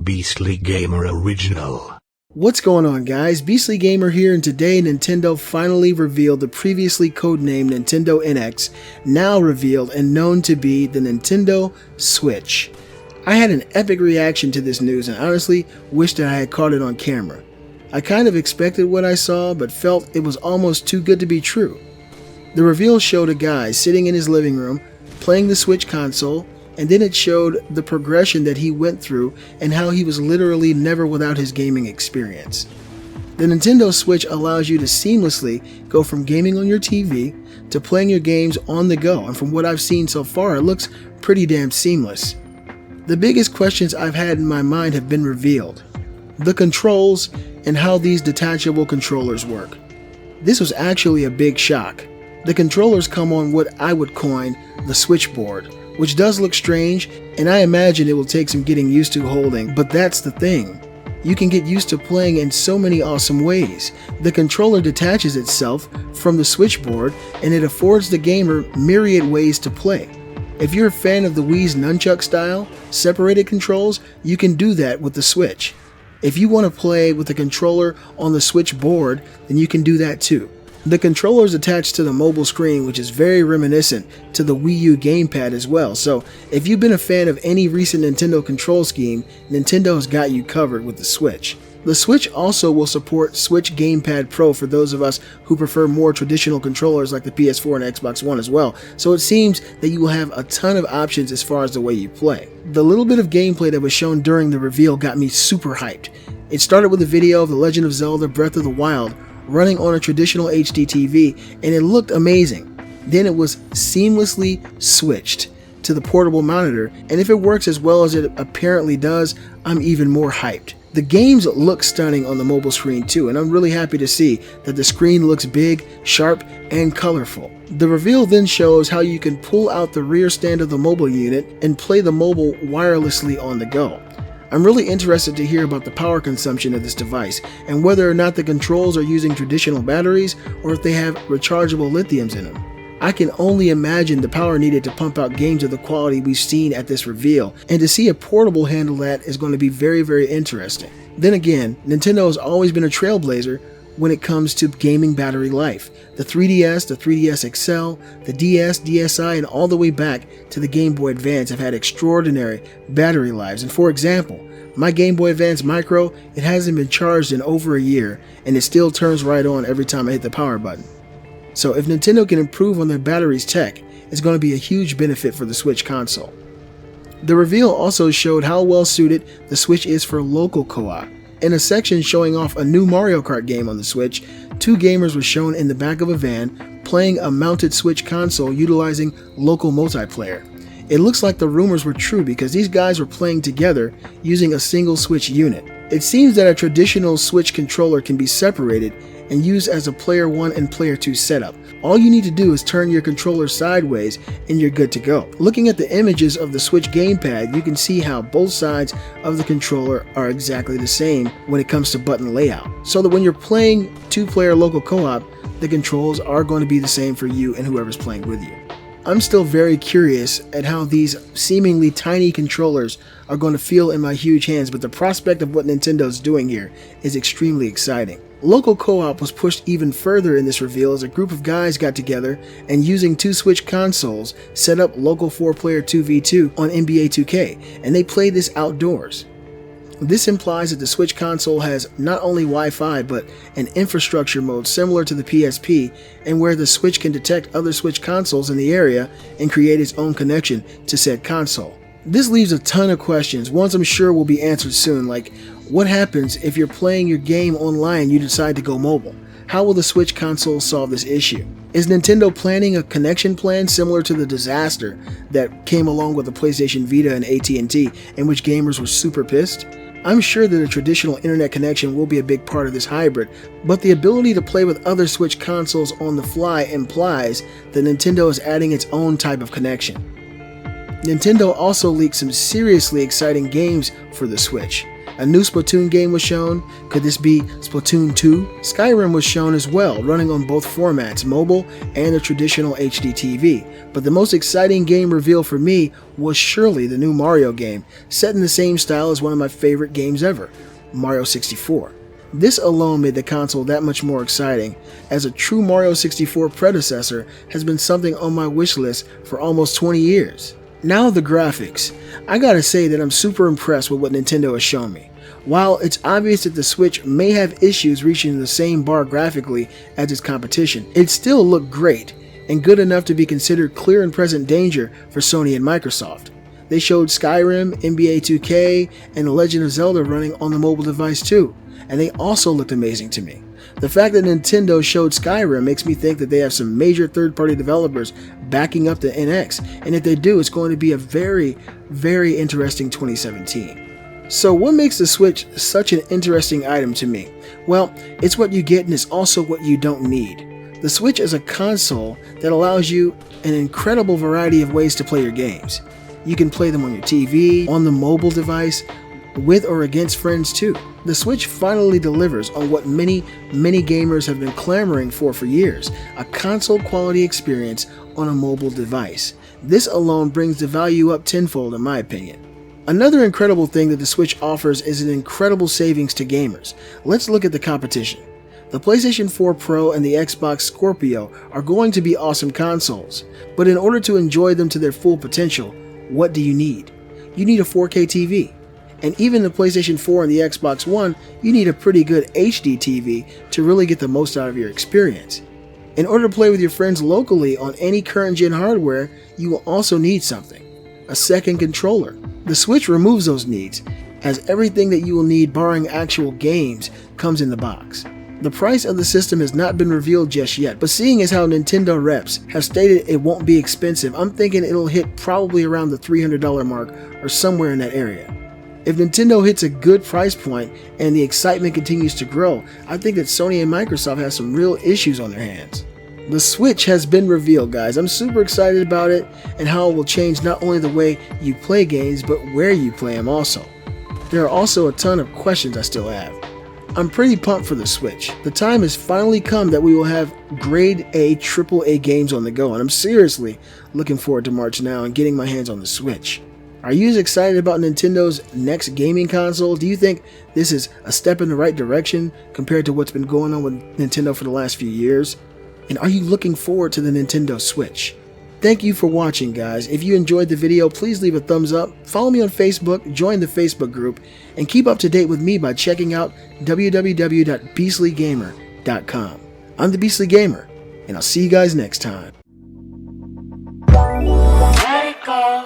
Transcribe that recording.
Iambeastlygamer original. What's going on, guys? Beastly Gamer here, and today Nintendo finally revealed the previously codenamed Nintendo NX, now revealed and known to be the Nintendo Switch. I had an epic reaction to this news and honestly wished that I had caught it on camera. I kind of expected what I saw, but felt it was almost too good to be true. The reveal showed a guy sitting in his living room playing the Switch console, and then it showed the progression that he went through and how he was literally never without his gaming experience. The Nintendo Switch allows you to seamlessly go from gaming on your TV to playing your games on the go, and from what I've seen so far, it looks pretty damn seamless. The biggest questions I've had in my mind have been revealed. The controls and how these detachable controllers work. This was actually a big shock. The controllers come on what I would coin the switchboard, which does look strange, and I imagine it will take some getting used to holding, but that's the thing. You can get used to playing in so many awesome ways. The controller detaches itself from the switchboard, and it affords the gamer myriad ways to play. If you're a fan of the Wii's nunchuck style, separated controls, you can do that with the Switch. If you want to play with the controller on the Switch board, then you can do that too. The controller is attached to the mobile screen, which is very reminiscent to the Wii-U gamepad as well, so if you've been a fan of any recent Nintendo control scheme, Nintendo's got you covered with the Switch. The Switch also will support Switch Gamepad Pro for those of us who prefer more traditional controllers like the PS4 and Xbox One as well, so it seems that you will have a ton of options as far as the way you play. The little bit of gameplay that was shown during the reveal got me super hyped. It started with a video of The Legend of Zelda Breath of the Wild running on a traditional HD TV, and it looked amazing. Then it was seamlessly switched to the portable monitor, and if it works as well as it apparently does, I'm even more hyped. The games look stunning on the mobile screen too, and I'm really happy to see that the screen looks big, sharp, and colorful. The reveal then shows how you can pull out the rear stand of the mobile unit and play the mobile wirelessly on the go. I'm really interested to hear about the power consumption of this device and whether or not the controls are using traditional batteries or if they have rechargeable lithiums in them. I can only imagine the power needed to pump out games of the quality we've seen at this reveal, and to see a portable handle that is going to be very, very interesting. Then again, Nintendo has always been a trailblazer when it comes to gaming battery life. The 3DS, the 3DS XL, the DS, DSi, and all the way back to the Game Boy Advance have had extraordinary battery lives. And for example, my Game Boy Advance Micro, it hasn't been charged in over a year, and it still turns right on every time I hit the power button. So if Nintendo can improve on their batteries tech, it's going to be a huge benefit for the Switch console. The reveal also showed how well suited the Switch is for local co-op. In a section showing off a new Mario Kart game on the Switch, two gamers were shown in the back of a van playing a mounted Switch console utilizing local multiplayer. It looks like the rumors were true because these guys were playing together using a single Switch unit. It seems that a traditional Switch controller can be separated and used as a Player 1 and Player 2 setup. All you need to do is turn your controller sideways and you're good to go. Looking at the images of the Switch gamepad, you can see how both sides of the controller are exactly the same when it comes to button layout. So that when you're playing two-player local co-op, the controls are going to be the same for you and whoever's playing with you. I'm still very curious at how these seemingly tiny controllers are going to feel in my huge hands, but the prospect of what Nintendo's doing here is extremely exciting. Local co-op was pushed even further in this reveal as a group of guys got together and using two Switch consoles set up local 4-player 2v2 on NBA 2K, and they played this outdoors. This implies that the Switch console has not only Wi-Fi but an infrastructure mode similar to the PSP, and where the Switch can detect other Switch consoles in the area and create its own connection to said console. This leaves a ton of questions, ones I'm sure will be answered soon, like what happens if you're playing your game online and you decide to go mobile? How will the Switch console solve this issue? Is Nintendo planning a connection plan similar to the disaster that came along with the PlayStation Vita and AT&T, in which gamers were super pissed? I'm sure that a traditional internet connection will be a big part of this hybrid, but the ability to play with other Switch consoles on the fly implies that Nintendo is adding its own type of connection. Nintendo also leaked some seriously exciting games for the Switch. A new Splatoon game was shown. Could this be Splatoon 2? Skyrim was shown as well, running on both formats, mobile and the traditional HD TV. But the most exciting game reveal for me was surely the new Mario game, set in the same style as one of my favorite games ever, Mario 64. This alone made the console that much more exciting, as a true Mario 64 predecessor has been something on my wish list for almost 20 years. Now the graphics. I gotta say that I'm super impressed with what Nintendo has shown me. While it's obvious that the Switch may have issues reaching the same bar graphically as its competition, it still looked great, and good enough to be considered clear and present danger for Sony and Microsoft. They showed Skyrim, NBA 2K, and The Legend of Zelda running on the mobile device too, and they also looked amazing to me. The fact that Nintendo showed Skyrim makes me think that they have some major third-party developers backing up the NX, and if they do, it's going to be a very, very interesting 2017. So what makes the Switch such an interesting item to me? Well, it's what you get and it's also what you don't need. The Switch is a console that allows you an incredible variety of ways to play your games. You can play them on your TV, on the mobile device, with or against friends too. The Switch finally delivers on what many gamers have been clamoring for years, a console quality experience on a mobile device. This alone brings the value up tenfold in my opinion. Another incredible thing that the Switch offers is an incredible savings to gamers. Let's look at the competition. The PlayStation 4 Pro and the Xbox Scorpio are going to be awesome consoles, but in order to enjoy them to their full potential, what do you need? You need a 4K TV. And even the PlayStation 4 and the Xbox One, you need a pretty good HD TV to really get the most out of your experience. In order to play with your friends locally on any current gen hardware, you will also need something. A second controller. The Switch removes those needs, as everything that you will need barring actual games comes in the box. The price of the system has not been revealed just yet, but seeing as how Nintendo reps have stated it won't be expensive, I'm thinking it'll hit probably around the $300 mark or somewhere in that area. If Nintendo hits a good price point and the excitement continues to grow, I think that Sony and Microsoft have some real issues on their hands. The Switch has been revealed, guys. I'm super excited about it and how it will change not only the way you play games, but where you play them also. There are also a ton of questions I still have. I'm pretty pumped for the Switch. The time has finally come that we will have grade A AAA games on the go, and I'm seriously looking forward to March now and getting my hands on the Switch. Are you as excited about Nintendo's next gaming console? Do you think this is a step in the right direction compared to what's been going on with Nintendo for the last few years? And are you looking forward to the Nintendo Switch? Thank you for watching, guys. If you enjoyed the video, please leave a thumbs up, follow me on Facebook, join the Facebook group, and keep up to date with me by checking out www.beastlygamer.com. I'm the Beastly Gamer, and I'll see you guys next time. Let it go.